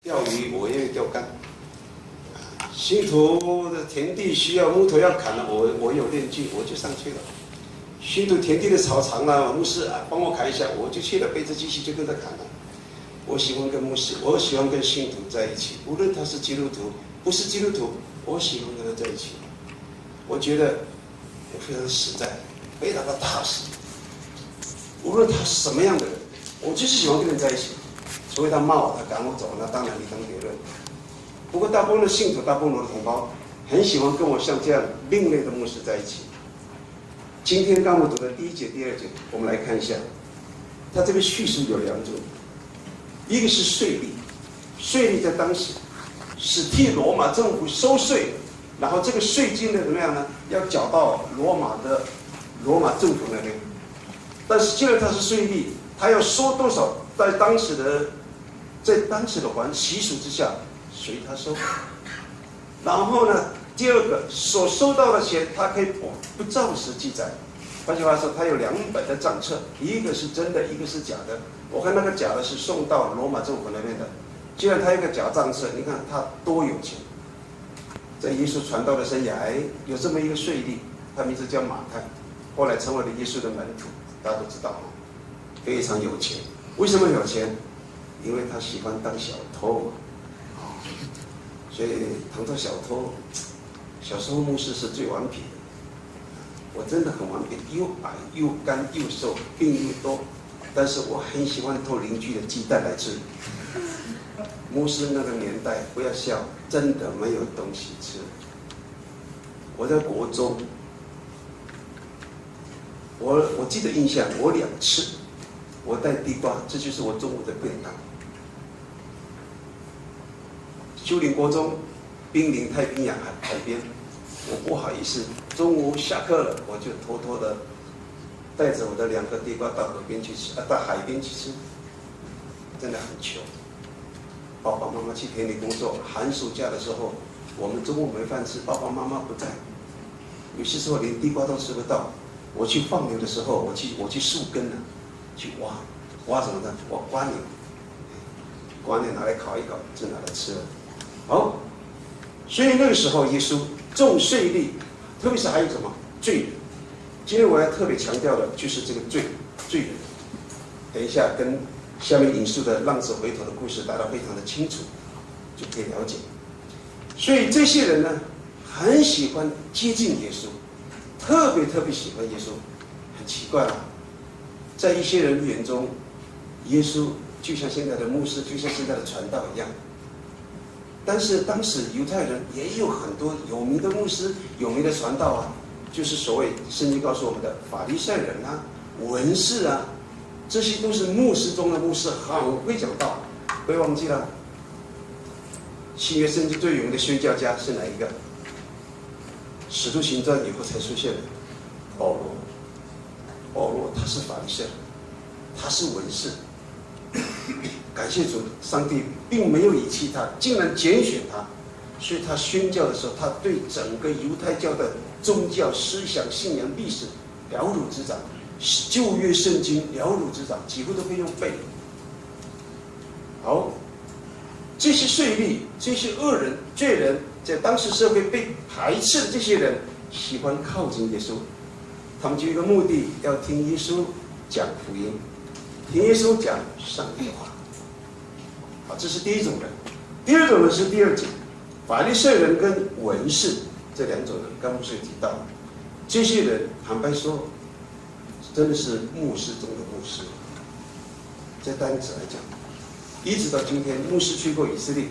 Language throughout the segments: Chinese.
钓鱼我也有钓竿。信徒的田地需要木头要砍了，我有链锯，我就上去了。信徒田地的草长了，牧师帮我砍一下，我就去了，背着机器就跟着砍了。我喜欢跟牧师，我喜欢跟信徒在一起，无论他是基督徒不是基督徒，我喜欢跟他在一起。我觉得我非常的实在，非常的踏实。无论他是什么样的人，我就是喜欢跟人在一起。除非他骂我，他赶我走，那当然另当别论。不过大部分的信徒，大部分的同胞，很喜欢跟我像这样另类的牧师在一起。今天刚我读的第1节、第2节，我们来看一下，他这个叙述有2种，一个是税吏，税吏在当时是替罗马政府收税，然后这个税金呢怎么样呢？要缴到罗马政府那边。但是既然他是税吏，他要收多少，在当时的习俗之下，随他收。然后呢，第二个所收到的钱，他可以不照实记载。换句话说，他有2本的账册，一个是真的，一个是假的。我看那个假的是送到罗马政府那边的。既然他有个假账册，你看他多有钱。在耶稣传道的生涯，有这么一个税吏，他名字叫马太，后来成为了耶稣的门徒，大家都知道，非常有钱。为什么有钱？因为他喜欢当小偷，所以谈到小偷，小时候牧师是最顽皮的。我真的很顽皮，又矮又干又瘦，病又多，但是我很喜欢偷邻居的鸡蛋来吃。牧师那个年代，不要笑，真的没有东西吃。我在国中，我记得印象，我2次，我带地瓜，这就是我中午的便当。丘陵国中濒临太平洋海边，我不好意思，中午下课了，我就偷偷的带着我的2个地瓜到河边去吃，到海边去吃，真的很穷。爸爸妈妈去田里工作，寒暑假的时候，我们中午没饭吃，爸爸妈妈不在，有些时候连地瓜都吃不到。我去放牛的时候，我去树根了，去挖什么呢？挖瓜牛，瓜牛拿来烤一烤，就拿来吃了。好，所以那个时候耶稣重税吏，特别是还有什么罪人。今天我要特别强调的就是这个罪人。等一下跟下面引述的浪子回头的故事，大家非常的清楚，就可以了解。所以这些人呢，很喜欢接近耶稣，特别喜欢耶稣。很奇怪啊，在一些人眼中，耶稣就像现在的牧师，就像现在的传道一样。但是当时犹太人也有很多有名的牧师、有名的传道啊，就是所谓圣经告诉我们的法利赛人啊、文士啊，这些都是牧师中的牧师，很会讲道。不要忘记了，新约圣经最有名的宣教家是哪一个？使徒行传以后才出现的保罗。保罗他是法利赛人，他是文士。感谢主，上帝并没有遗弃他，竟然拣选他。所以他宣教的时候，他对整个犹太教的宗教思想、信仰、历史了如指掌，旧约圣经了如指掌，几乎都可以用背。好，这些税吏、这些恶人、罪人，在当时社会被排斥的这些人，喜欢靠近耶稣，他们就有一个目的，要听耶稣讲福音，听耶稣讲上帝的话。好，这是第一种人。第二种人是第2节，法利赛人跟文士这2种人，刚牧师有提到，这些人坦白说，真的是牧师中的牧师。在单子来讲，一直到今天，牧师去过以色列，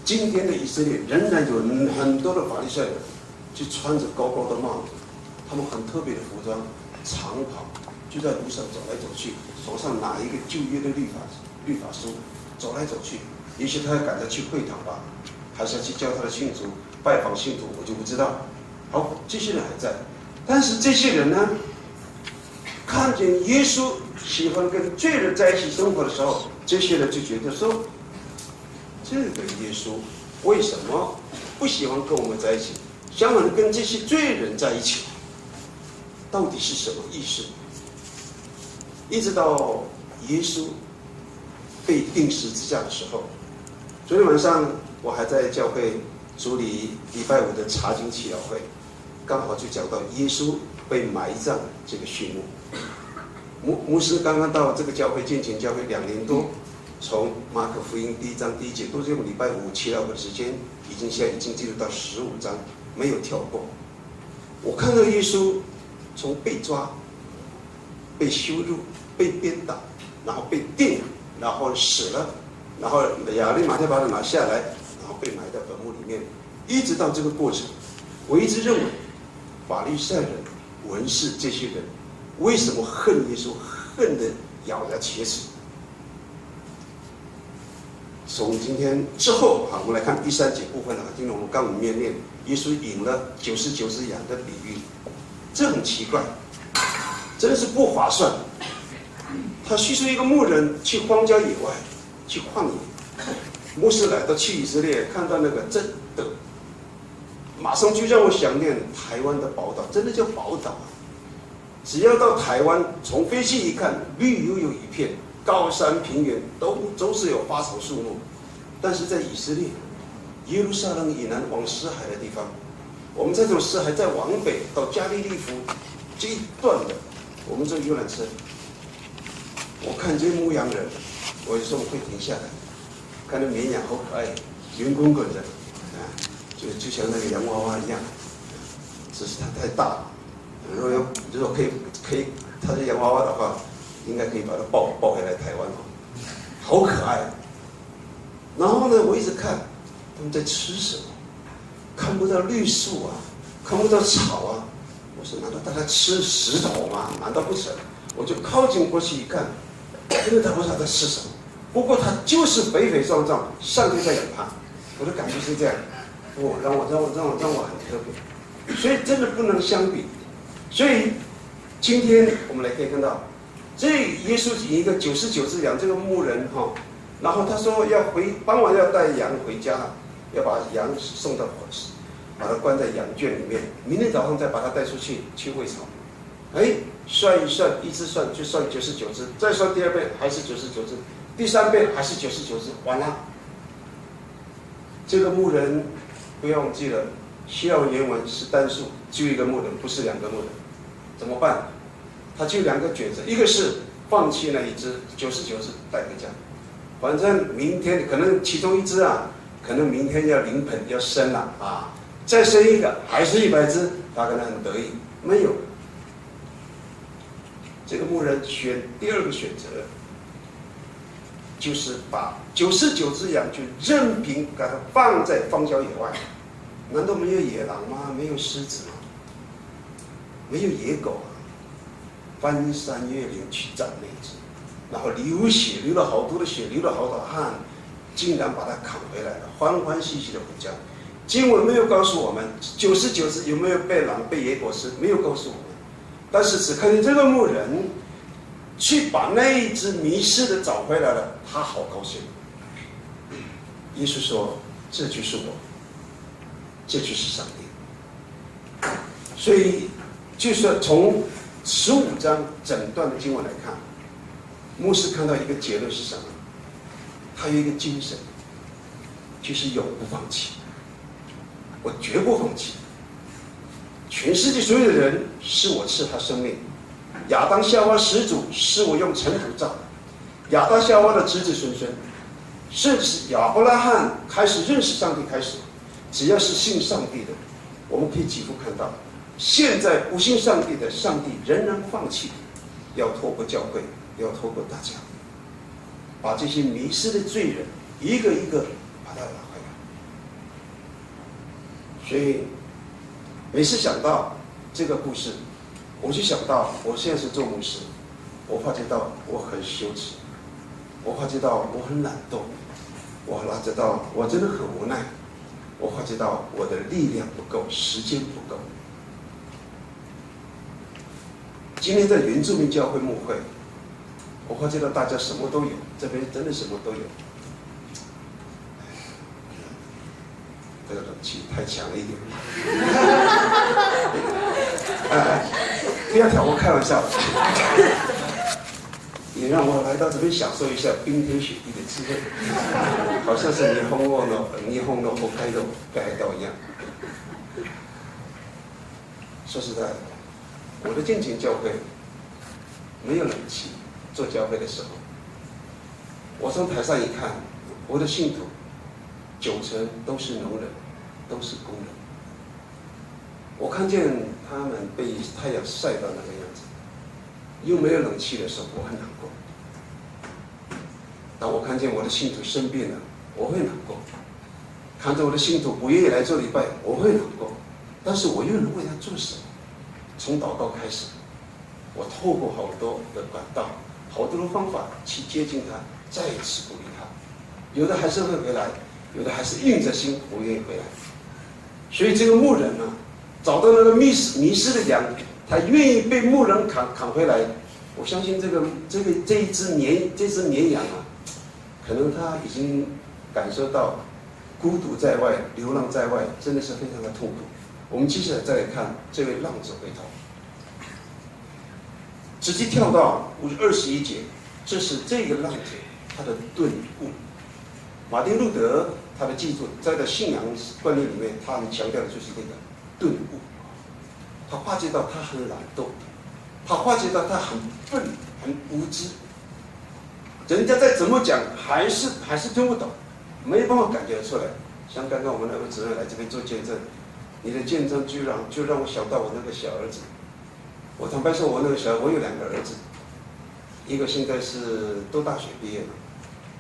今天的以色列仍然有很多的法利赛人，就穿着高高的帽子，他们很特别的服装，长袍，就在路上走来走去，手上拿一个旧约的律法书，走来走去。也许他要赶着去会堂吧，还是要去教他的信徒拜访信徒，我就不知道。好，这些人还在，但是这些人呢，看见耶稣喜欢跟罪人在一起生活的时候，这些人就觉得说，这个耶稣为什么不喜欢跟我们在一起，相反跟这些罪人在一起，到底是什么意思？一直到耶稣被钉十字架的时候，昨天晚上我还在教会处理礼拜5的查经祈祷会，刚好就讲到耶稣被埋葬这个序幕。牧师刚刚到这个教会建前教会2年多，从马可福音1章1节都是用礼拜5祈祷的时间，现在已经进入到15章，没有跳过。我看到耶稣从被抓、被羞辱、被鞭打，然后被钉，然后死了，然后亚利马太把他拿下来，然后被埋在坟墓里面，一直到这个过程，我一直认为法利赛人、文士这些人为什么恨耶稣，恨得咬牙切齿？从今天之后，我们来看第3节部分听懂我们刚里面念耶稣引了99只羊的比喻，这很奇怪，真的是不划算。他叙述一个牧人去荒郊野外，去旷野，牧师来到去以色列，看到那个真的，马上就让我想念台湾的宝岛，真的叫宝岛啊！只要到台湾，从飞机一看，绿油油一片，高山平原都是有花草树木。但是在以色列，耶路撒冷以南往死海的地方，我们这种死海再往北到加利利湖这一段的，我们这游览车，我看这牧羊人，我有时候会停下来，看那绵羊好可爱，圆滚滚的，就像那个洋娃娃一样，只是它太大了。如果可以，它是洋娃娃的话，应该可以把它抱回来台湾哦，好可爱。然后呢，我一直看他们在吃什么，看不到绿树啊，看不到草啊。我说，难道大家吃石头吗？难道不成？我就靠近过去一看，真的不知道他吃什么。不过他就是肥肥壮壮，上帝在养他。我的感觉是这样，让我很特别。所以真的不能相比。所以今天我们可以看到，这耶稣引一个99只羊，这个牧人然后他说傍晚要带羊回家，要把羊送到把它关在羊圈里面，明天早上再把它带出去喂草。算一算，一只算就算99只，再算第2遍还是99只，第3遍还是99只，完了。这个牧人不要忘记了，希腊文原文是单数，只有一个牧人，不是2个牧人，怎么办？他就2个抉择，一个是放弃那一只99只带回家，反正明天可能其中一只可能明天要临盆要生了再生一个还是100只，他可能很得意。没有，这个牧人选第2个选择，就是把99只羊就任凭给它放在荒郊野外。难道没有野狼吗？没有狮子吗？没有野狗翻山越岭去找那只，然后流血，流了好多的血，流了好多汗，竟然把它扛回来了，欢欢喜喜的回家。经文没有告诉我们99只有没有被狼被野狗吃，没有告诉我们，但是只看见这个牧人去把那一只迷失的找回来了，他好高兴。耶稣说：“这就是我，这就是上帝。”所以，就是从15章整段的经文来看，牧师看到一个结论是什么？他有一个精神，就是永不放弃。我绝不放弃。全世界所有的人是我赐他生命。亚当夏娃始祖是我用尘土造的，亚当夏娃的子子孙孙，甚至亚伯拉罕开始认识上帝开始，只要是信上帝的，我们可以几乎看到，现在不信上帝的，上帝仍然不放弃，要透过教会，要透过大家，把这些迷失的罪人一个一个把他拿回来。所以每次想到这个故事，我就想到我现在是做牧师，我发觉到我很羞耻，我发觉到我很懒惰，我发觉到我真的很无奈，我发觉到我的力量不够，时间不够。今天在原住民教会牧会，我发觉到大家什么都有，这边真的什么都有。这个冷气太强了一点。不要挑我开玩笑。也让我来到这边享受一下冰天雪地的滋味，好像是日本の北海道北海道一样。说实在的，我的敬虔教会没有冷气，做教会的时候，我从台上一看，我的信徒90%都是农人，都是工人。我看见他们被太阳晒到那个样子，又没有冷气的时候，我很难过。当我看见我的信徒生病了，我会难过；看着我的信徒不愿意来做礼拜，我会难过。但是我又能为他做什么？从祷告开始，我透过好多的管道、好多的方法去接近他，再一次鼓励他。有的还是会回来，有的还是硬着心不愿意回来。所以这个牧人呢，找到那个迷失的羊，他愿意被牧人扛回来。我相信这一只绵羊啊，可能他已经感受到孤独在外、流浪在外，真的是非常的痛苦。我们接下来再来看这位浪子回头，直接跳到21节，这是这个浪子他的顿悟。马丁路德他的记住，在信仰观念里面，他们强调的就是这个顿悟。他发觉到他很懒惰，他发觉到他很笨、很无知，人家再怎么讲，还是听不懂，没办法感觉出来。像刚刚我们那位姊妹来这边做见证。你的见证就让我想到我那个小儿子。我坦白说，我有2个儿子，一个现在是都大学毕业了，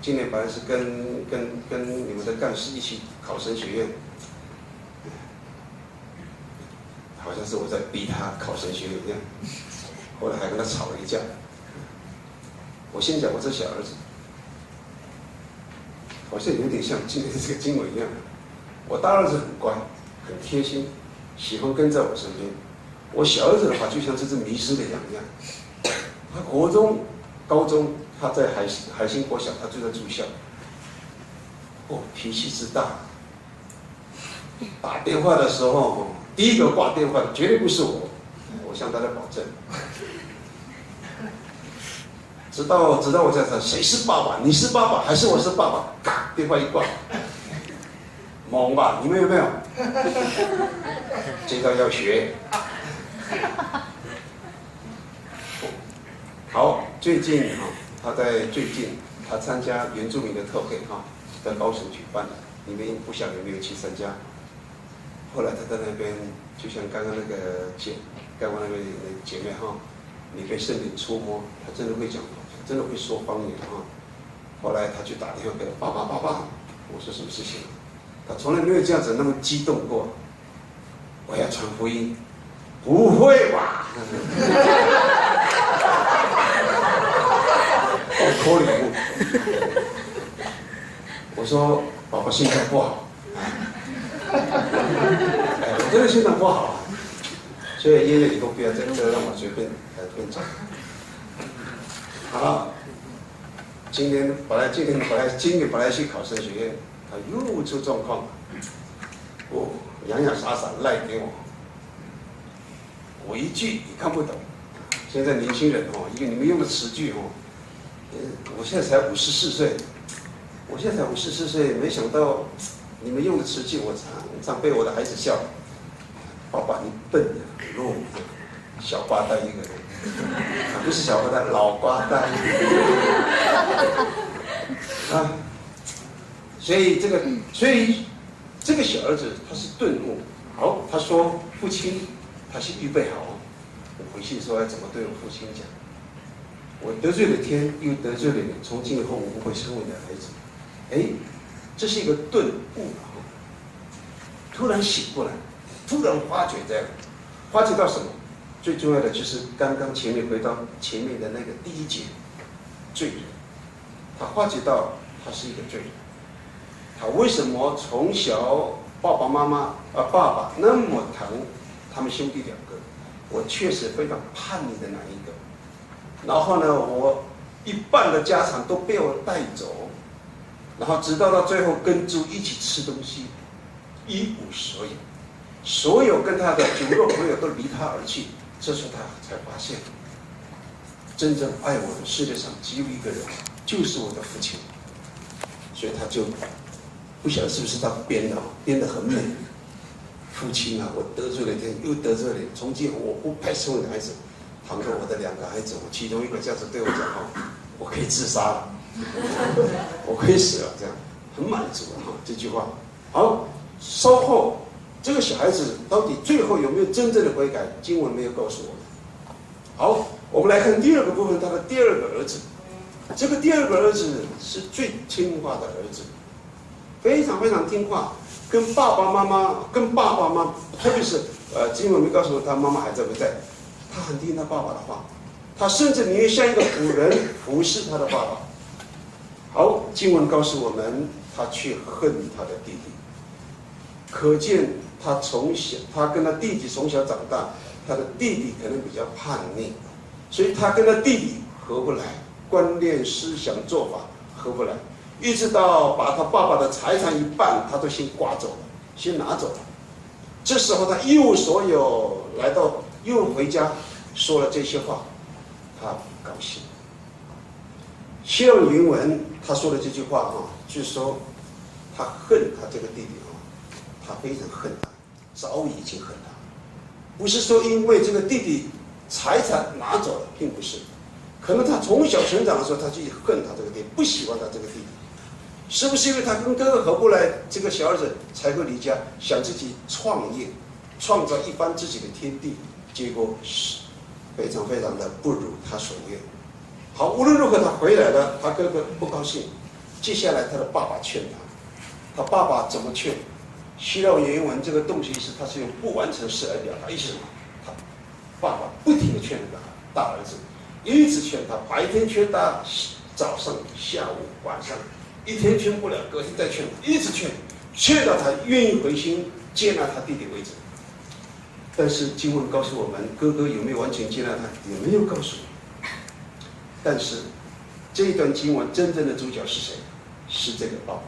今年本来是跟你们的干事一起考神学院，好像是我在逼他考神学院一样，后来还跟他吵了一架。我先讲我这小儿子，好像有点像今天这个经文一样，我大儿子很乖。很贴心，喜欢跟在我身边。我小儿子的话，就像这只迷失的羊一样。他国中、高中，他在海星国小，他就在住校。脾气之大。打电话的时候，第一个挂电话的绝对不是我，我向大家保证。直到我在说谁是爸爸？你是爸爸还是我是爸爸？嘎，电话一挂。猛吧，你们有没有？这招要学。好，最近他参加原住民的特会在高雄举办的，你们不晓得有没有去参加？后来他在那边，就像刚刚那位姐妹你被圣灵触摸，他真的会讲，真的会说方言后来他就打电话给我，爸爸，我说什么事情？他从来没有这样子那么激动过。我要传福音，不会吧？可怜。我说宝宝心脏不好，我真的心脏不好，所以爷爷以后不要再让我随便讲。好了，今年本来去考神学院。他又出状况了，洋洋洒洒赖给我，我一句也看不懂。现在年轻人因为你们用的词句我现在才54岁，没想到你们用的词句，我常被我的孩子笑。爸爸你笨的弱的小瓜蛋一个人，不是小瓜蛋，老瓜蛋所以这个小儿子他是顿悟。好，他说父亲他是预备好，我回去说要怎么对我父亲讲。我得罪了天，又得罪了你，从今以后我不会成为你的孩子。这是一个顿悟突然醒过来，突然发觉到什么？最重要的就是刚刚回到前面的那个第1节，罪人。他发觉到他是一个罪人。他为什么从小爸爸那么疼他们兄弟2个？我确实非常叛逆的那一个。然后呢，我一半的家产都被我带走，然后直到最后跟猪一起吃东西，一无所有，所有跟他的酒肉朋友都离他而去。这时候他才发现，真正爱我的世界上只有一个人，就是我的父亲。所以他就不晓得是不是他编得很美。父亲啊，我得罪了天，又得罪了你，从今后我不配生我的孩子。倘若我的2个孩子，我其中一个这样子对我讲话，我可以自杀了，我可以死了，这样很满足哈。这句话好，稍后这个小孩子到底最后有没有真正的悔改？经文没有告诉我们。好，我们来看第2个部分，他的第2个儿子。这个第2个儿子是最听话的儿子，非常非常听话，跟爸爸妈妈，特别是经文没告诉我他妈妈还在不在，他很听他爸爸的话，他甚至宁愿像一个仆人服侍他的爸爸。好，经文告诉我们，他却恨他的弟弟，可见他跟他弟弟从小长大，他的弟弟可能比较叛逆，所以他跟他弟弟合不来，观念、思想、做法合不来，一直到把他爸爸的财产一半，他都先刮走了，先拿走了。这时候他一无所有，又回家说了这些话，他不高兴。希腊原文他说的这句话就是说他恨他这个弟弟他非常恨他，早已经恨他，不是说因为这个弟弟财产拿走了，并不是。可能他从小成长的时候，他就恨他这个弟弟，不喜欢他这个弟弟。是不是因为他跟哥哥合不来，这个小儿子才会离家，想自己创业，创造一番自己的天地？结果是非常非常的不如他所愿。好，无论如何他回来了，他哥哥不高兴。接下来他的爸爸劝他，他爸爸怎么劝？希腊原文这个动词是他是用不完成式来表达，意思什么？他爸爸不停地劝那个大儿子。一直劝他，白天劝他，早上、下午、晚上，一天劝不了，隔天再劝，一直劝到他愿意回心接纳他弟弟为止。但是经文告诉我们，哥哥有没有完全接纳他，也没有告诉我们。但是这一段经文真正的主角是谁？是这个爸爸，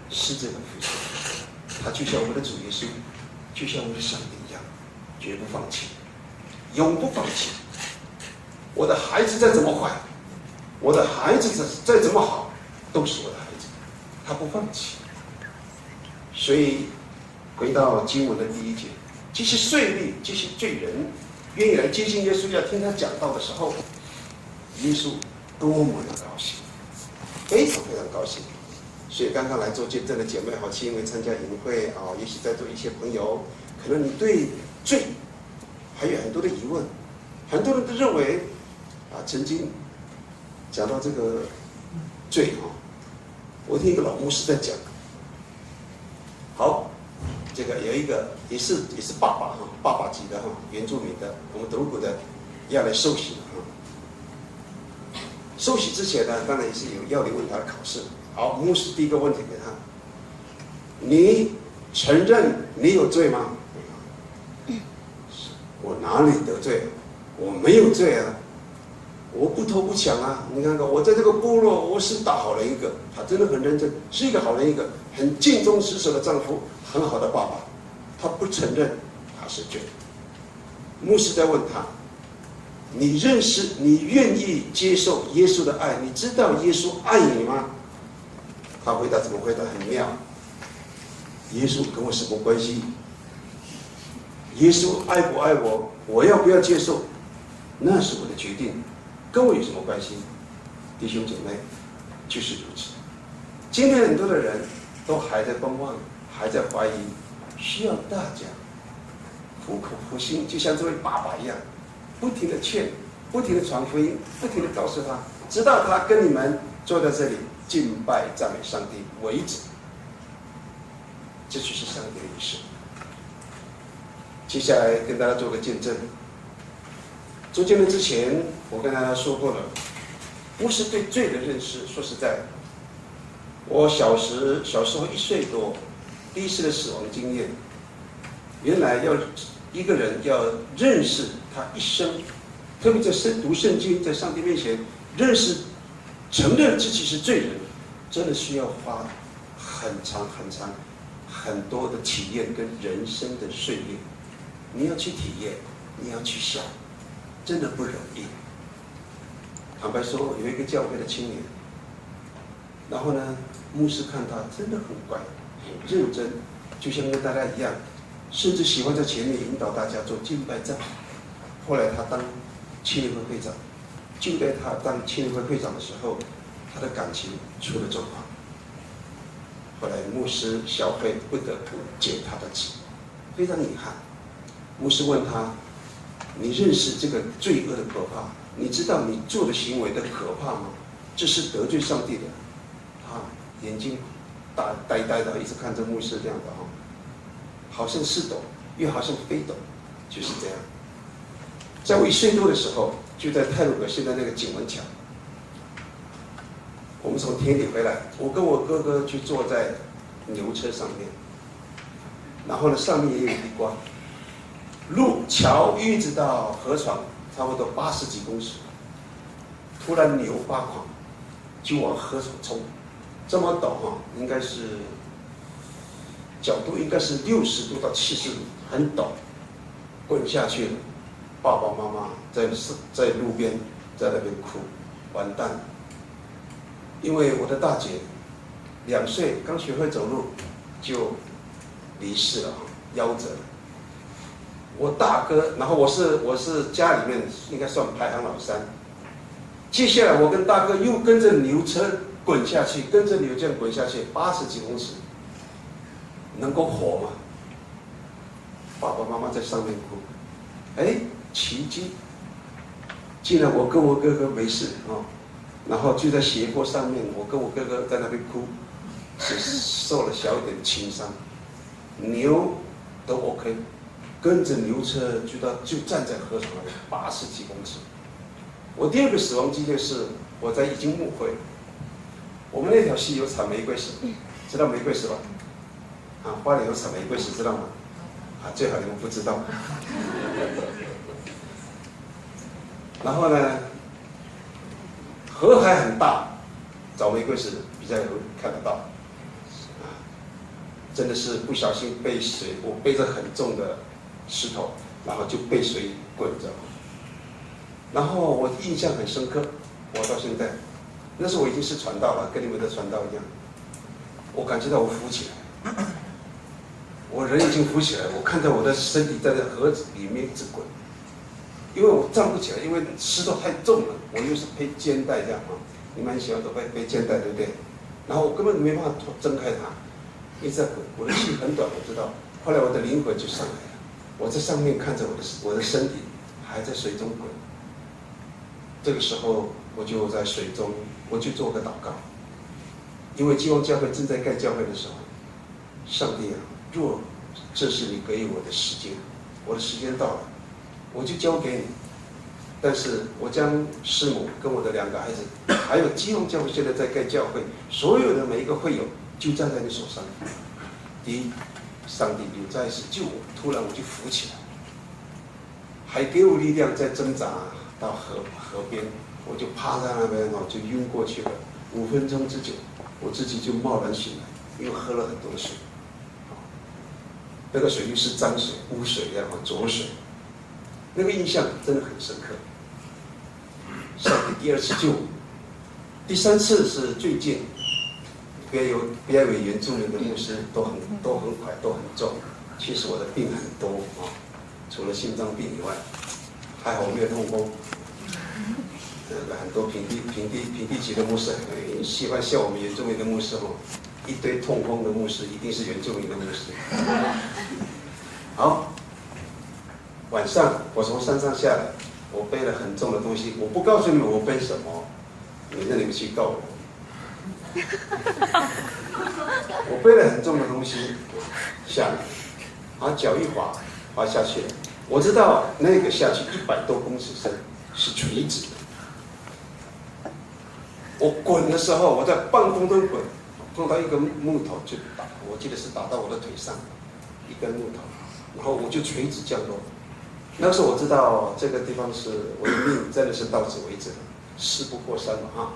是这个父亲。他就像我们的主耶稣，就像我们的上帝一样，绝不放弃，永不放弃。我的孩子再怎么坏，我的孩子再怎么好，都是我的孩子，他不放弃。所以回到经文的第1节，这些税吏、这些罪人愿意来接近耶稣，要听他讲道的时候，耶稣多么的高兴，非常非常高兴。所以刚刚来做见证的姐妹好，是因为参加营会也许在座一些朋友，可能你对罪还有很多的疑问，很多人都认为曾经讲到这个罪我听一个老牧师在讲。好，这个有一个也是爸爸级的原住民的，我们德鲁古的要来受洗受洗之前呢，当然也是有要理问答的考试。好，牧师第一个问题给他：你承认你有罪吗？我哪里得罪？我没有罪啊。我不偷不抢啊！你看看，我在这个部落，我是大好人一个，他真的很认真，是一个好人一个，很尽忠职守的丈夫，很好的爸爸。他不承认他是罪。牧师在问他：你愿意接受耶稣的爱？你知道耶稣爱你吗？他回答怎么回答？很妙。耶稣跟我什么关系？耶稣爱不爱我？我要不要接受？那是我的决定。跟我有什么关系？弟兄姐妹，就是如此。今天很多的人都还在观望，还在怀疑，需要大家苦口婆心，就像这位爸爸一样，不停的劝，不停的传福音，不停的告诉他，直到他跟你们坐在这里敬拜赞美上帝为止。这就是上帝的意思。接下来跟大家做个见证。做见证之前，我跟大家说过了，牧师对罪的认识，说实在，我小时候1岁多，第一次的死亡经验，原来一个人要认识他一生，特别在读圣经，在上帝面前认识、承认自己是罪人，真的需要花很长很多的体验跟人生的岁月。你要去体验，你要去想。真的不容易。坦白说，有一个教会的青年，然后呢，牧师看他真的很乖，很认真，就像跟大家一样，甚至喜欢在前面引导大家做敬拜赞美。后来他当青年会会长，就在他当青年会会长的时候，他的感情出了状况。后来牧师小会不得不解他的职，非常遗憾。牧师问他：“你认识这个罪恶的可怕？你知道你做的行为的可怕吗？这是得罪上帝的。”他眼睛呆的，一直看着牧师这样的哈，好像是懂，又好像非懂，就是这样。在我1岁多的时候，就在太鲁阁现在那个景文桥，我们从田里回来，我跟我哥哥去坐在牛车上面，然后呢，上面也有地瓜。桥一直到河床，差不多80几公尺，突然牛发狂，就往河床冲，这么陡哈，应该是角度应该是60度到70度，很陡，滚下去了。爸爸妈妈在路边在那边哭，完蛋了。因为我的大姐2岁刚学会走路就离世了，夭折了。我大哥，然后我是家里面应该算排行老3。接下来我跟大哥又跟着牛车滚下去，跟着牛这样滚下去80几公尺，能够活吗？爸爸妈妈在上面哭，哎，奇迹！竟然我跟我哥哥没事啊。然后就在斜坡上面，我跟我哥哥在那边哭，只是受了小一点轻伤，牛都 OK， 跟着牛车就站在河床那边80几公尺。我第2个死亡经历是我在已经牧会，我们那条溪有产玫瑰石，知道玫瑰石吧？啊，花莲有产玫瑰石，知道吗？啊，最好你们不知道。然后呢？河海很大，找玫瑰石比较容易看得到，真的是不小心被水，我背着很重的石头，然后就被水滚着。然后我印象很深刻，我到现在，那时候我已经是传道了，跟你们的传道一样，我感觉到我浮起来，我人已经浮起来，我看到我的身体在那河子里面一直滚。因为我站不起来，因为石头太重了，我又是背肩带这样啊，你们很喜欢都背肩带，对不对？然后我根本没办法挣开它，一直在滚，我的气很短，我知道。后来我的灵魂就上来了，我在上面看着我的身体还在水中滚。这个时候我就在水中，我就做个祷告，因为基望教会正在盖教会的时候，上帝啊，若这是你给予我的时间，我的时间到了。我就交给你，但是我将师母跟我的2个孩子，还有基隆教会现在在盖教会，所有的每一个会友就站在你手上。第一，上帝有在是救我，突然我就浮起来，还给我力量在挣扎到河边，我就趴在那边哦，就晕过去了。5分钟之久，我自己就贸然醒来，又喝了很多的水，那个水就是脏水、污水一样浊水。那个印象真的很深刻。上帝第2次救我，第3次是最近，不要以为原住民的牧师都很快都很重，其实我的病很多啊，除了心脏病以外，还好我没有痛风。很多平地级的牧师很喜欢笑我们原住民的牧师哦，一堆痛风的牧师一定是原住民的牧师。好。晚上我从山上下来，我背了很重的东西，我不告诉你们我背什么，你们去告我。我背了很重的东西下来，然后脚一滑下去了。我知道那个下去100多公尺深是垂直的。我滚的时候，我在半空中滚，碰到一根木头就打，我记得是打到我的腿上，一根木头，然后我就垂直降落。那时候我知道这个地方是我的命真的是到此为止了，事不过三嘛哈，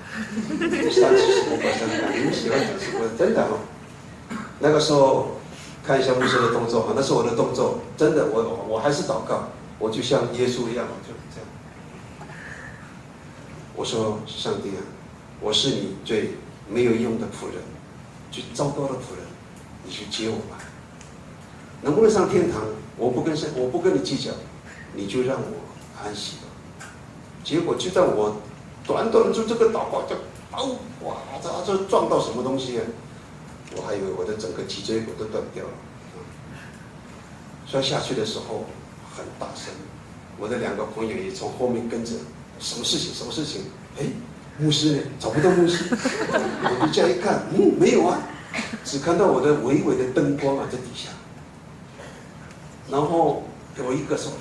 这山是事不过三，你们喜欢讲事不过三，真的哈。那个时候看一下牧师的动作哈，那是我的动作，真的我还是祷告，我就像耶稣一样，就这样。我说上帝啊，我是你最没有用的仆人，最糟糕的仆人，你去接我吧。能不能上天堂，我不跟你计较，你就让我安息吧。结果就在我短短就这个祷告就哇，这撞到什么东西啊？我还以为我的整个脊椎骨都断掉了。摔下去的时候很大声，我的2个朋友也从后面跟着，什么事情？什么事情？哎，牧师呢？找不到牧师。我回家一看，没有啊，只看到我的微微的灯光啊在底下。然后有一个说，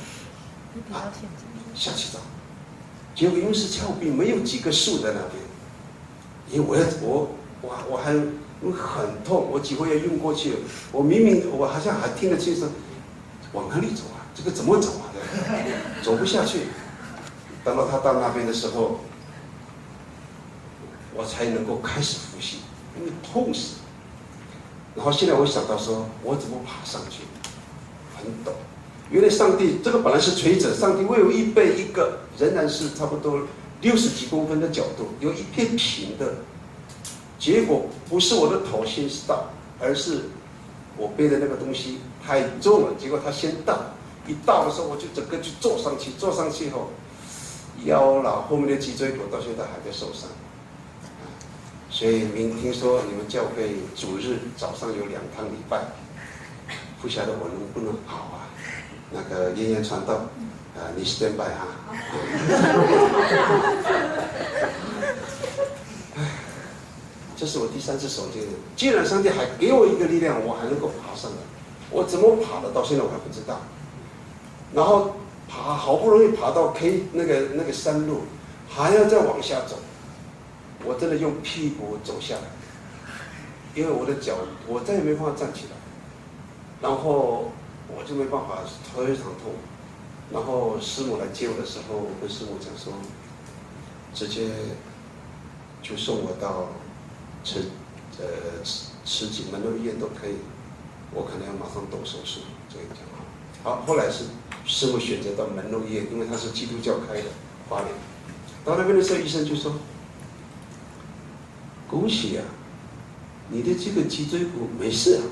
下去找。结果因为是峭壁，没有几个树在那边。因为我还很痛，我几乎要晕过去了。我明明我好像还听得清声，往哪里走啊？这个怎么走啊？走不下去。等到他到那边的时候，我才能够开始呼吸，因为痛死。然后现在我想到说，我怎么爬上去？很陡。原来上帝这个本来是垂直，上帝为我预备一个仍然是差不多60几公分的角度，有一片平的。结果不是我的头先到，而是我背的那个东西太重了，结果它先到。一到的时候，我就整个就坐上去，坐上去后，腰啦后面的脊椎骨到现在还在受伤。所以听说你们教会主日早上有2趟礼拜，不晓得我能不能好啊？那个燕燕传道，你 stand by 哈。这是我第3次守戒。既然上帝还给我一个力量，我还能够爬上来，我怎么爬的？到现在我还不知道。然后好不容易爬到那个山路，还要再往下走。我真的用屁股走下来，因为我的脚我再也没办法站起来，然后我就没办法，非常痛。然后师母来接我的时候，我跟师母讲说，直接就送我到慈济门诺医院都可以，我可能要马上动手术，这个讲好。后来是师母选择到门诺医院，因为它是基督教开的花莲。到那边的时候，医生就说：“恭喜啊，你的这个脊椎骨没事啊。”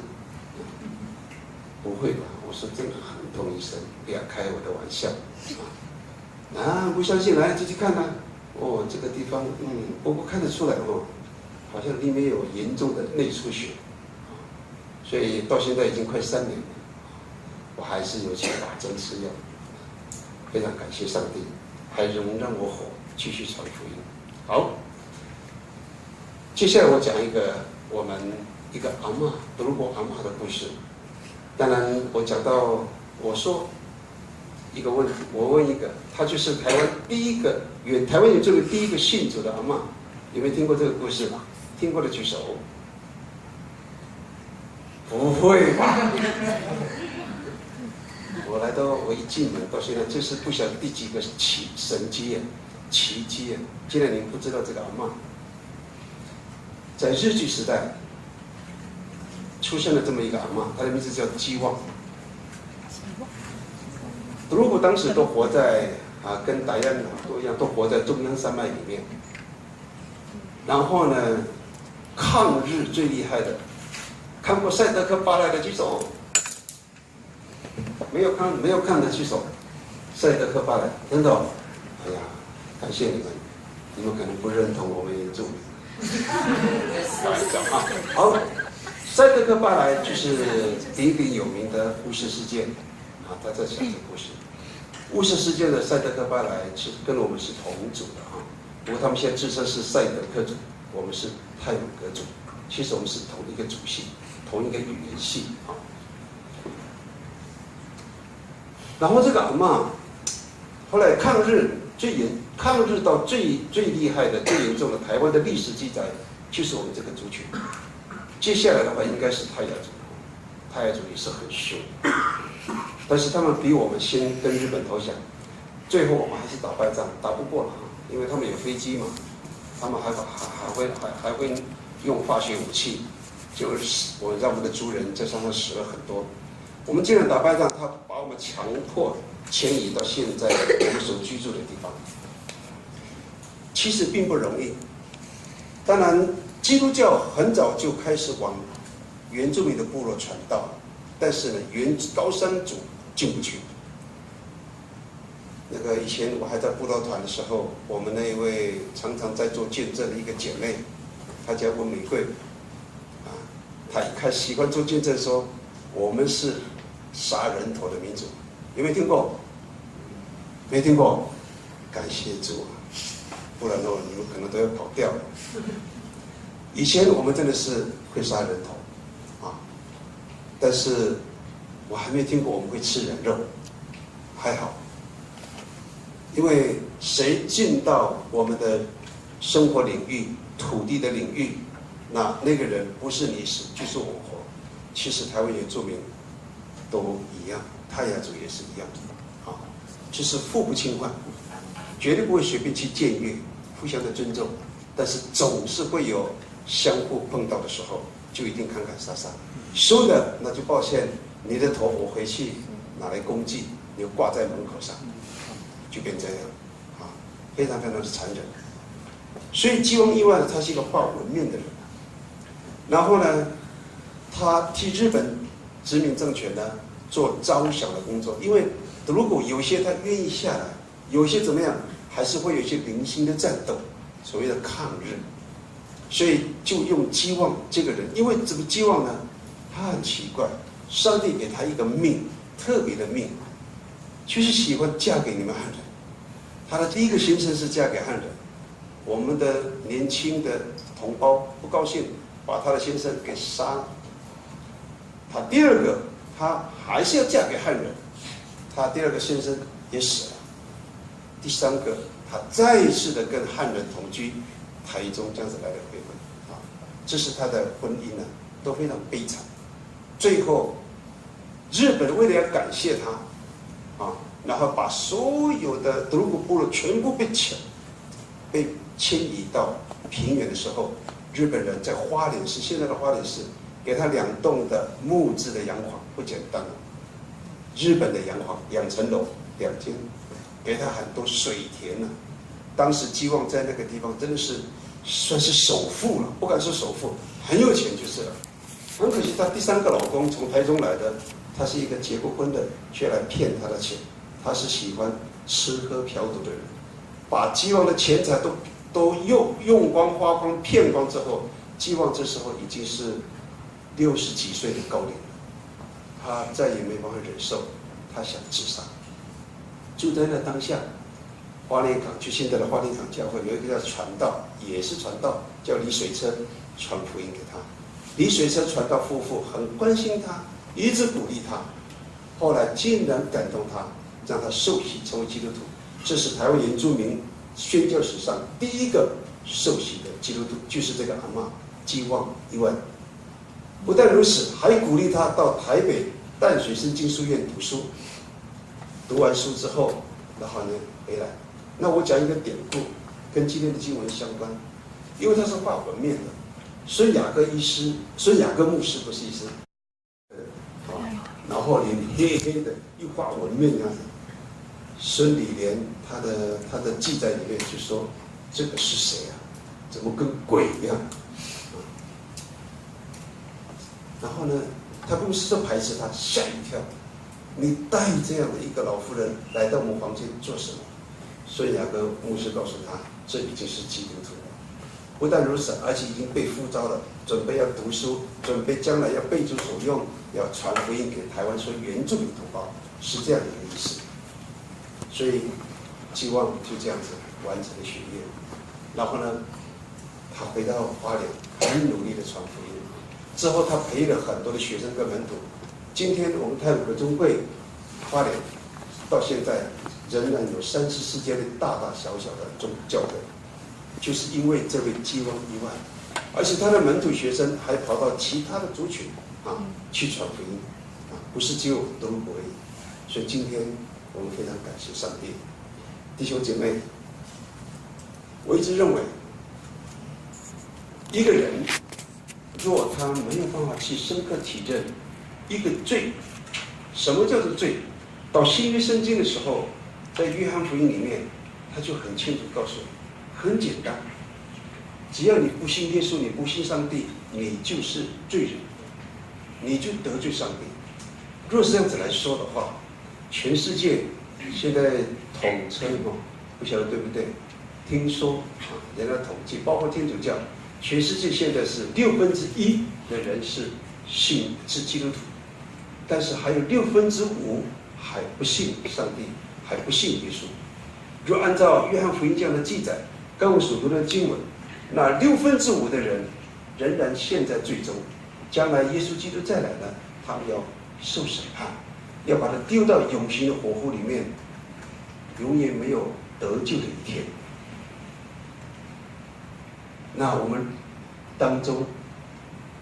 不会吧？我说真的很痛，医生，不要开我的玩笑。不相信来自己看啊。哦，这个地方，我看得出来哦，好像里面有严重的内出血，所以到现在已经快3年了，我还是有去打针吃药。非常感谢上帝，还仍让我活，继续传福音。好，接下来我讲我们一个阿嬷，德鲁国阿嬷的故事。当然，我讲到我说一个问题，我问一个，她就是台湾台湾原住民第一个信主的阿嬷，有没有听过这个故事？听过的举手。不会吧？我一进门到现在，这是不晓得第几个神迹啊，奇迹啊！既然你们不知道这个阿嬷，在日据时代出现了这么一个阿嬷，她的名字叫基旺。德鲁古当时都活在跟达彦都一样，都活在中央山脉里面。然后呢，抗日最厉害的，看过赛德克巴莱的举手。没有看的举手。赛德克巴莱，真的，哎呀，感谢你们，你们可能不认同我们原住民。开玩笑啊！好，赛德克巴莱就是鼎鼎有名的巫师事件啊，他在讲这个故事。巫师事件的赛德克巴莱其实跟我们是同族的啊，不过他们现在自称是赛德克族，我们是泰鲁格族，其实我们是同一个族系，同一个语言系啊。然后这个阿嬷，后来抗日到最厉害的、最严重的台湾的历史记载，就是我们这个族群。接下来的话应该是泰雅族，泰雅族也是很凶，但是他们比我们先跟日本投降，最后我们还是打败仗，打不过了，因为他们有飞机嘛，他们还会用化学武器，就是让我们的族人在上面死了很多。我们既然打败仗，他把我们强迫迁移到现在我们所居住的地方。其实并不容易。当然，基督教很早就开始往原住民的部落传道，但是呢，高山族进不去。那个以前我还在布道团的时候，我们那一位常常在做见证的一个姐妹，她叫温玫瑰，她一开始喜欢做见证说，我们是杀人头的民族，有没有听过？没听过？感谢主啊！不然的话，你们可能都要跑掉了。以前我们真的是会杀人头，但是我还没听过我们会吃人肉，还好，因为谁进到我们的生活领域、土地的领域，那个人不是你死就是我活。其实台湾原住民都一样，泰雅族也是一样，就是互不侵犯，绝对不会随便去僭越，互相的尊重，但是总是会有相互碰到的时候，就一定砍砍杀杀。输了那就抱歉，你的头我回去拿来公祭，你就挂在门口上，就变这样，非常非常的残忍。所以基隆意外呢，他是一个画纹面的人，然后呢，他替日本殖民政权呢做招降的工作，因为如果有些他愿意下来，有些怎么样，还是会有一些零星的战斗，所谓的抗日，所以就用基旺这个人，因为怎么基旺呢？他很奇怪，上帝给他一个命，特别的命，就是喜欢嫁给你们汉人。他的第一个先生是嫁给汉人，我们的年轻的同胞不高兴，把他的先生给杀了。他第二个，他还是要嫁给汉人，他第二个先生也死了。第三个，他再一次的跟汉人同居，台中这样子来的结婚，这是他的婚姻呢，都非常悲惨。最后，日本为了要感谢他，然后把所有的德鲁古部落全部被迁移到平原的时候，日本人在花莲市，现在的花莲市，给他2栋的木质的洋房，不简单了。日本的洋房2层楼2间，给他很多水田呢。当时基旺在那个地方真的是算是首富了，不敢说首富，很有钱就是了。很可惜，她第3个老公从台中来的，他是一个结过婚的，却来骗她的钱。他是喜欢吃喝嫖赌的人，把基旺的钱财都用光花光骗光之后，基旺这时候已经是60几岁的高龄了，他再也没办法忍受，他想自杀。就在那当下，花莲港就现在的花莲港教会有一个叫传道，也是传道，叫李水车传福音给他。李水车传道夫妇很关心他，一直鼓励他，后来竟然感动他，让他受洗成为基督徒。这是台湾原住民宣教史上第一个受洗的基督徒，就是这个阿嬷基旺一万。不但如此，还鼓励他到台北淡水圣经书院读书。读完书之后，然后呢回来。那我讲一个典故，跟今天的经文相关，因为他是画纹面的。孙雅各牧师不是医生，然后脸黑黑的，又画纹面那样子。孙理莲他的记载里面就说，这个是谁啊？怎么跟鬼一样？然后呢，他牧师都排斥他，吓一跳。你带这样的一个老妇人来到我们房间做什么？孙雅各牧师告诉他，这已经是基督徒了。不但如此，而且已经被呼召了，准备要读书，准备将来要被主所用，要传福音给台湾所原住民同胞，是这样的一个意思。所以基旺就这样子完成了学业。然后呢，他回到花莲，很努力的传福音。之后他培育了很多的学生跟门徒。今天我们太鲁阁中会花莲到现在仍然有34间的大大小小的教会，就是因为这位基旺一万，而且他的门徒学生还跑到其他的族群去传福音不是只有德鲁古而已。所以今天我们非常感谢上帝，弟兄姐妹，我一直认为，一个人若他没有办法去深刻体认一个罪，什么叫做罪？到新约圣经的时候，在约翰福音里面，他就很清楚告诉你，很简单，只要你不信耶稣，你不信上帝，你就是罪人，你就得罪上帝。若是这样子来说的话，全世界现在统称不晓得对不对？听说人家统计，包括天主教，全世界现在是1/6的人是基督徒，但是还有5/6还不信上帝，还不信耶稣。若按照约翰福音这样的记载，刚我所读的经文，那5/6的人仍然陷在罪中，将来耶稣基督再来呢，他们要受审判，要把他丢到永刑的火湖里面，永远没有得救的一天。那我们当中，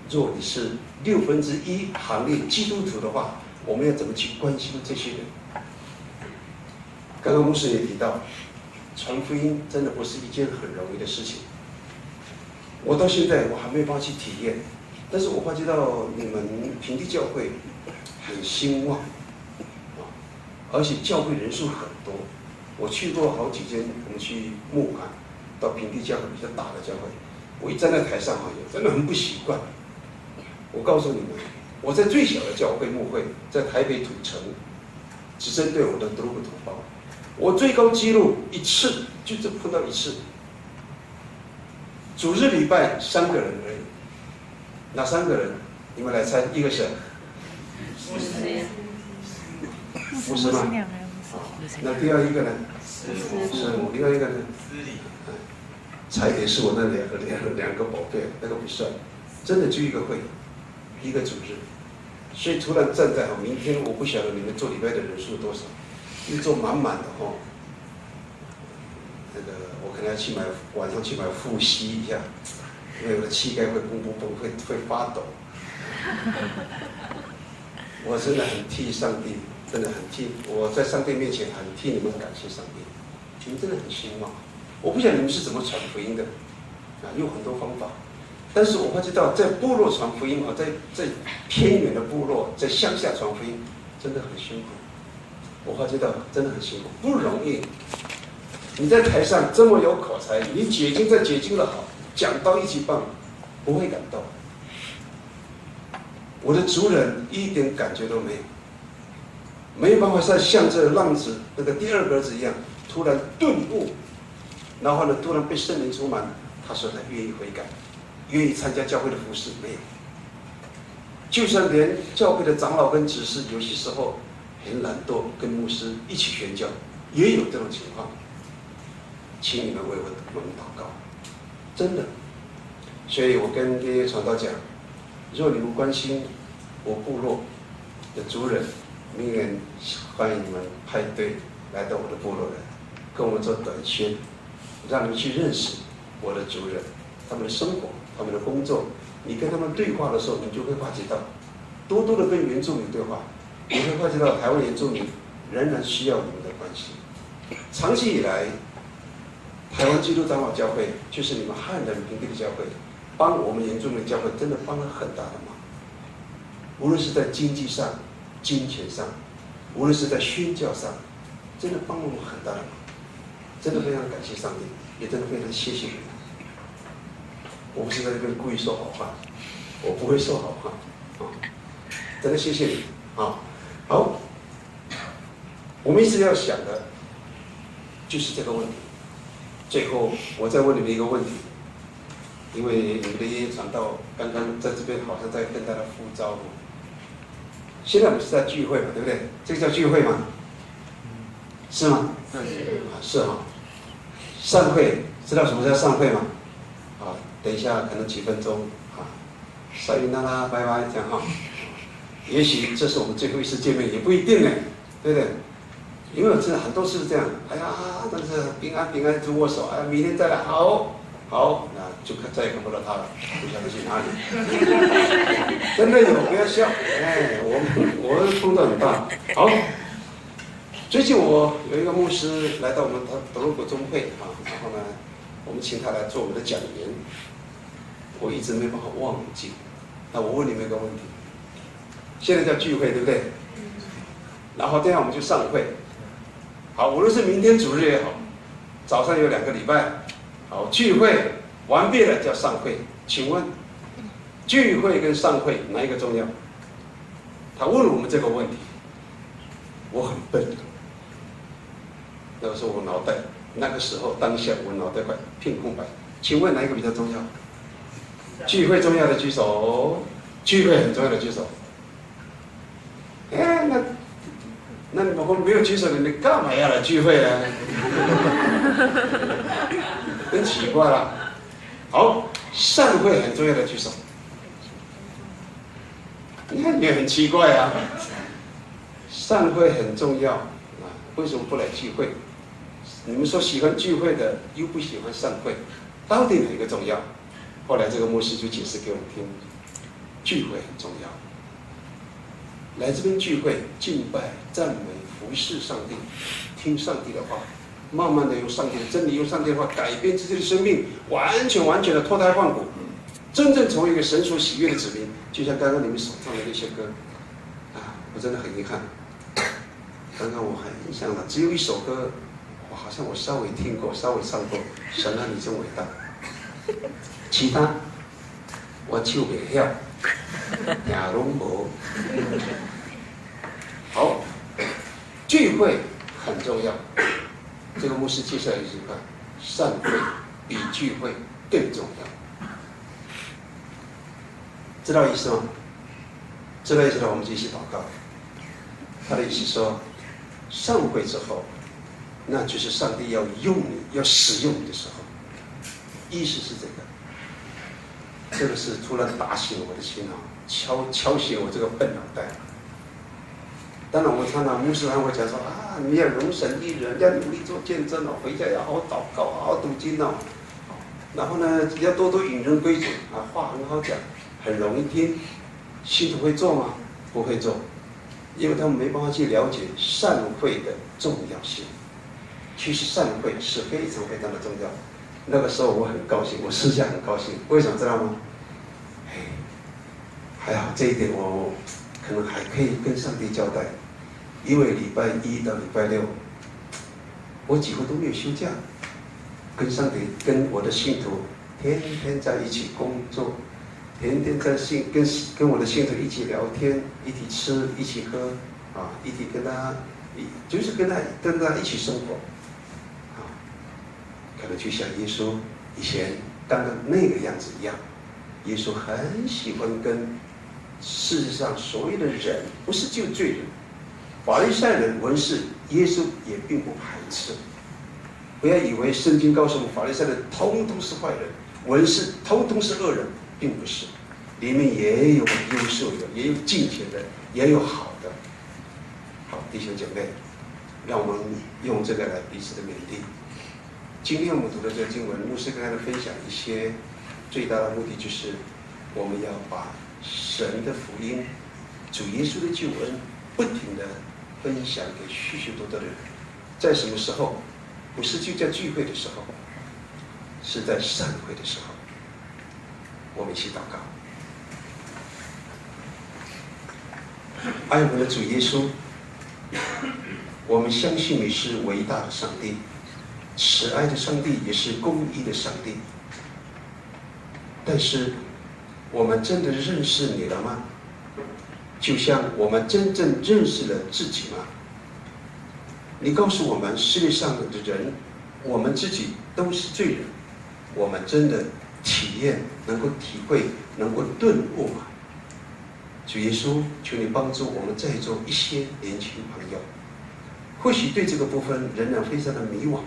若你是1/6行列基督徒的话，我们要怎么去关心这些人？刚刚牧师也提到，传福音真的不是一件很容易的事情。我到现在我还没有办法去体验，但是我发觉到你们平地教会很兴旺，而且教会人数很多。我去过好几间，我们去牧会，到平地教会比较大的教会，我一站在台上真的很不习惯。我告诉你们，我在最小的教会牧会，在台北土城，只针对我的德国同胞，我最高纪录一次就只碰到一次。主日礼拜3个人而已，哪3个人？你们来猜，一个是牧师吗？那第二一个呢？师母。另外一个呢？才得是我那两个宝贝，那个不算，真的就一个会，一个组织。所以突然站在明天，我不晓得你们做礼拜的人数多少，一做满满的那个我可能要去晚上去买护膝一下，因为我的膝盖会嘣嘣嘣会发抖。我真的很替上帝，真的很替我在上帝面前很替你们感谢上帝，你们真的很兴旺。我不晓得你们是怎么传福音的，有很多方法，但是我发觉到在部落传福音在偏远的部落，在乡下传福音，真的很辛苦。我发觉到真的很辛苦，不容易。你在台上这么有口才，你解经的好，讲道一级棒，不会感动。我的族人一点感觉都没有，没有办法像这浪子那个第2个儿子一样，突然顿悟。然后呢，突然被圣灵充满，他说他愿意悔改，愿意参加教会的服事，没有。就算连教会的长老跟执事，有些时候很懒惰，跟牧师一起宣教，也有这种情况。请你们为我们祷告，真的。所以我跟这些传道讲，若你们关心我部落的族人，明年欢迎你们派队来到我的部落来，跟我们做短宣。让你们去认识我的族人，他们的生活，他们的工作。你跟他们对话的时候，你就会发觉到，多多的跟原住民对话，你会发觉到台湾原住民仍然需要你们的关系。长期以来，台湾基督长老教会就是你们汉人平地的教会，帮我们原住民的教会真的帮了很大的忙。无论是在经济上、金钱上，无论是在宣教上，真的帮我们很大的忙。真的非常感谢上帝，也真的非常谢谢你们。我不是在这边故意说好话，我不会说好话真的谢谢你好，我们一直要想的就是这个问题。最后我再问你们一个问题，因为你们的爷爷传道刚刚在这边好像在跟大家呼招呼。现在我们是在聚会嘛，对不对？这个叫聚会吗？是吗？是上会，知道什么叫上会吗？等一下可能几分钟撒云那拉拜拜这样也许这是我们最后一次见面，也不一定呢，对不对？因为真的很多次是这样，哎呀，真是平安就握手，明天再来，好，那就再也看不到他了，不晓得去哪里。真的有，不要笑，我碰到很大。好。最近我有一个牧师来到我们德鲁国中会然后呢，我们请他来做我们的讲员，我一直没办法忘记。那我问你们一个问题，现在叫聚会对不对？然后这样我们就上会。好，无论是明天主日也好，早上有2个礼拜，好，聚会完毕了叫散会。请问，聚会跟散会哪一个重要？他问我们这个问题，我很笨。那个时候我脑袋，那个时候当下我脑袋快片空白。请问哪一个比较重要？聚会重要的举手，聚会很重要的举手。哎，那我们没有举手的，你干嘛要来聚会呢？很奇怪了。好，散会很重要的举手。你看也很奇怪啊。散会很重要啊，为什么不来聚会？你们说喜欢聚会的，又不喜欢散会，到底哪个重要？后来这个牧师就解释给我们听，聚会很重要。来这边聚会、敬拜、赞美、服侍上帝，听上帝的话，慢慢的用上帝的真理、用上帝的话改变自己的生命，完全的脱胎换骨，真正成为一个神所喜悦的子民。就像刚刚你们所唱的那些歌，啊，我真的很遗憾。刚刚我很印象了，只有一首歌，我好像我稍微听过、稍微唱过，神啊，你真伟大。其他我就袂晓。亚龙伯，好，聚会很重要。这个牧师介绍一句话：散会比聚会更重要。知道意思吗？知道意思的，我们就一起祷告。他的意思说，散会之后，那就是上帝要用你、要使用你的时候。意思是这个。这个是突然打醒我的心啊，敲醒我这个笨脑袋。当然，我常常牧师还会讲说啊，你要容神一人，要努力做见证哦，回家要好好祷告，好好读经哦。然后呢，要多多引人归主啊，话很好讲，很容易听。信徒会做吗？不会做，因为他们没办法去了解散会的重要性。其实散会是非常的重要。那个时候我很高兴，我私下很高兴，为什么知道吗？还好这一点我可能还可以跟上帝交代，因为礼拜一到礼拜六，我几乎都没有休假，跟上帝、跟我的信徒天天在一起工作，天天在跟我的信徒一起聊天，一起吃，一起喝，啊，一起跟他，就是跟他一起生活。可能就像耶稣以前刚刚那个样子一样，耶稣很喜欢跟世界上所有的人，不是就罪人，法利赛人、文士，耶稣也并不排斥。不要以为圣经告诉我们，法利赛人通通是坏人，文士通通是恶人，并不是，里面也有优秀的，也有敬虔的，也有好的。好，弟兄姐妹，让我们用这个来彼此的勉励。今天我们读的这个经文，牧师跟大家分享一些，最大的目的就是我们要把神的福音、主耶稣的救恩，不停的分享给许许多多的人。在什么时候？不是就在聚会的时候，是在散会的时候。我们一起祷告。爱我们的主耶稣，我们相信你是伟大的上帝。慈爱的上帝，也是公义的上帝。但是，我们真的认识你了吗？就像我们真正认识了自己吗？你告诉我们，世界上的人，我们自己都是罪人。我们真的体验、能够体会、能够顿悟吗？主耶稣，求你帮助我们在座一些年轻朋友，或许对这个部分仍然非常的迷惘。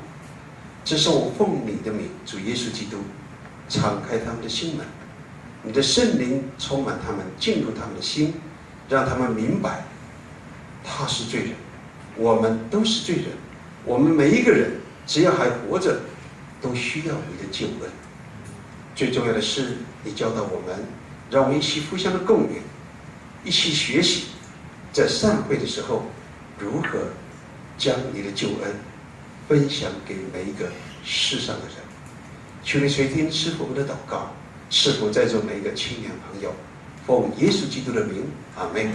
这是我奉你的名，主耶稣基督，敞开他们的心门，你的圣灵充满他们，进入他们的心，让他们明白，他是罪人，我们都是罪人，我们每一个人只要还活着，都需要你的救恩。最重要的是，你教导我们，让我们一起互相的共勉，一起学习，在散会的时候，如何将你的救恩分享给每一个世上的人。求你垂听师父我们的祷告，赐福在座每一个青年朋友，奉耶稣基督的名，阿们。